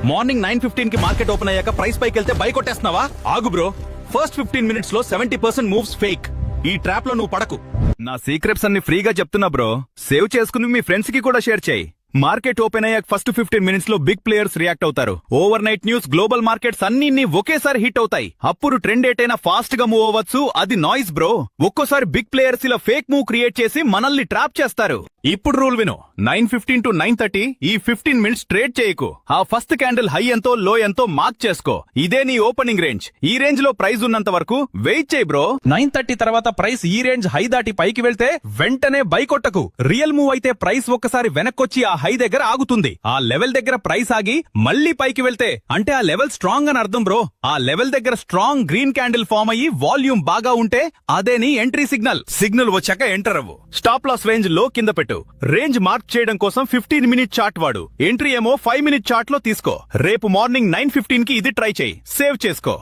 Morning 9:15 కి market open అయ్యాక price పైకి వెళ్తే బై కొట్టేస్తున్నావా? ఆగు బ్రో, ఫస్ట్ 15 మినిట్స్ లో 70% మూవ్స్ ఫేక్. ఈ ట్రాప్ లో నువ్వు పడకు. నా సీక్రెట్స్ అన్ని ఫ్రీగా చెప్తున్నా బ్రో. సేవ్ చేసుకుని మీ ఫ్రెండ్స్ కి కూడా షేర్ చేయి. మార్కెట్ ఓపెన్ అయ్యాక ఫస్ట్ 15 మినిట్స్ లో బిగ్ ప్లేయర్స్ రియాక్ట్ అవుతారు. Over night news, global markets అన్ని ఒకేసారి హిట్ అవుతాయి. అప్పుడు ట్రెండ్ ఏటైనా ఫాస్ట్ గా మూవ్ అవ్వచ్చు. అది నాయిస్ బ్రో. ఒక్కోసారి బిగ్ ప్లేయర్స్ ఇలా ఫేక్ మూవ్ క్రియేట్ చేసి మనల్ని ట్రాప్ చేస్తారు. ఇప్పుడు రూల్ విను. 9:15 to 9:30 ఈ 15 మినిట్స్ ట్రేడ్ చేయకు. ఆ ఫస్ట్ క్యాండిల్ హై ఎంతో లో ఎంతో మార్క్ చేసుకో. ఇదే నీ ఓపెనింగ్ రేంజ్. ఈ రేంజ్ లో ప్రైస్ ఉన్నంత వరకు వెయిట్ చేయి బ్రో. 9:30 తర్వాత ప్రైస్ ఈ రేంజ్ హై దాటి పైకి వెళ్తే వెంటనే బై కొట్టకు. రియల్ మూవ్ అయితే ప్రైస్ ఒక్కసారి వెనక్కొచ్చి ఆ హై దగ్గర ఆగుతుంది. ఆ లెవెల్ దగ్గర ప్రైస్ ఆగి మళ్ళీ పైకి వెళ్తే అంటే ఆ లెవెల్ స్ట్రాంగ్ అని అర్థం బ్రో. ఆ లెవెల్ దగ్గర స్ట్రాంగ్ గ్రీన్ క్యాండిల్ ఫామ్ అయ్యి వాల్యూమ్ బాగా ఉంటే అదే నీ ఎంట్రీ సిగ్నల్. సిగ్నల్ వచ్చాక ఎంటర్ అవ్వు. స్టాప్ లాస్ రేంజ్ లో కింద పెట్టు. రేంజ్ మార్క్ చేయడం కోసం 15 మినిట్ చార్ట్ వాడు. ఎంట్రీ ఏమో 5 మినిట్ చార్ట్ లో తీసుకో. రేపు మార్నింగ్ 9:15 కి ఇది ట్రై చేయి. సేవ్ చేసుకో.